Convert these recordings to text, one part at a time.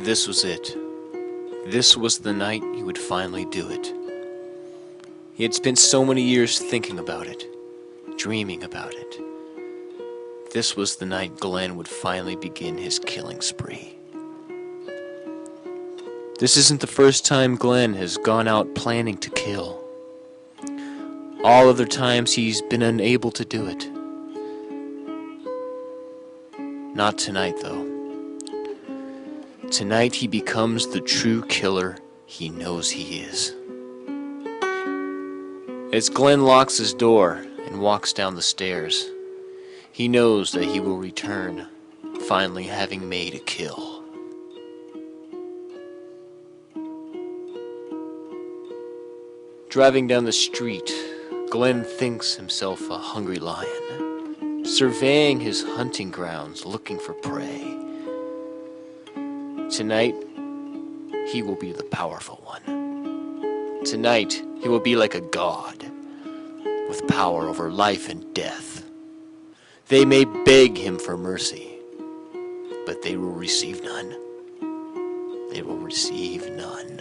This was it. This was the night he would finally do it. He had spent so many years thinking about it, dreaming about it. This was the night Glenn would finally begin his killing spree. This isn't the first time Glenn has gone out planning to kill. All other times he's been unable to do it. Not tonight, though. Tonight he becomes the true killer he knows he is. As Glenn locks his door and walks down the stairs, he knows that he will return, finally having made a kill. Driving down the street, Glenn thinks himself a hungry lion, surveying his hunting grounds, looking for prey. Tonight, he will be the powerful one. Tonight, he will be like a god, with power over life and death. They may beg him for mercy, but they will receive none. They will receive none.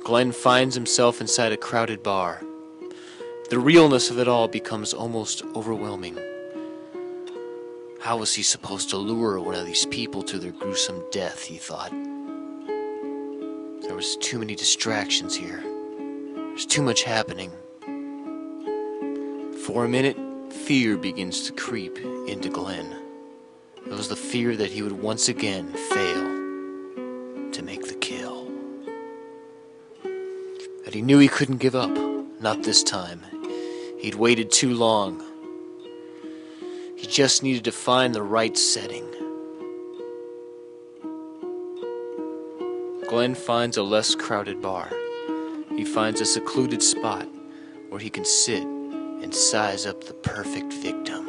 Glenn finds himself inside a crowded bar. The realness of it all becomes almost overwhelming. How was he supposed to lure one of these people to their gruesome death, he thought. There was too many distractions here. There's too much happening. For a minute, fear begins to creep into Glenn. It was the fear that he would once again fail to make the kill. But he knew he couldn't give up. Not this time. He'd waited too long. He just needed to find the right setting. Glenn finds a less crowded bar. He finds a secluded spot where he can sit and size up the perfect victim.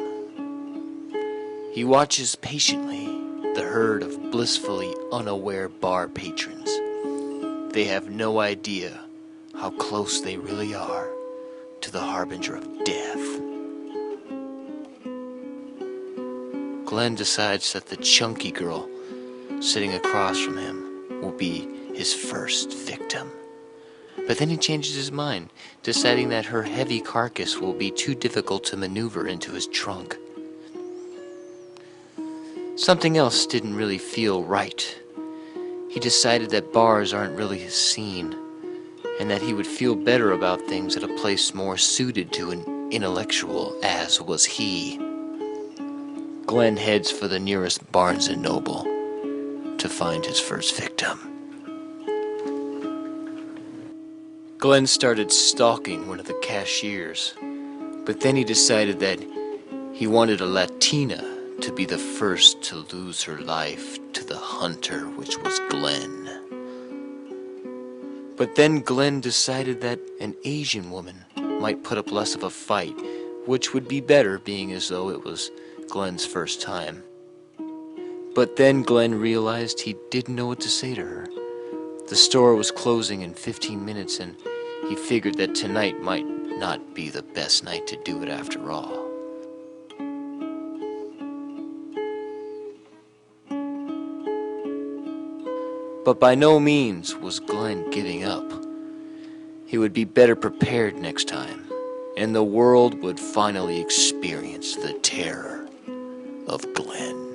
He watches patiently the herd of blissfully unaware bar patrons. They have no idea how close they really are to the harbinger of death. Glenn decides that the chunky girl sitting across from him will be his first victim. But then he changes his mind, deciding that her heavy carcass will be too difficult to maneuver into his trunk. Something else didn't really feel right. He decided that bars aren't really his scene, and that he would feel better about things at a place more suited to an intellectual as was he. Glenn heads for the nearest Barnes & Noble to find his first victim. Glenn started stalking one of the cashiers, but then he decided that he wanted a Latina to be the first to lose her life to the hunter, which was Glenn. But then Glenn decided that an Asian woman might put up less of a fight, which would be better, being as though it was Glenn's first time. But then Glenn realized he didn't know what to say to her. The store was closing in 15 minutes, and he figured that tonight might not be the best night to do it after all. But by no means was Glenn giving up. He would be better prepared next time, and the world would finally experience the terror of Glenn.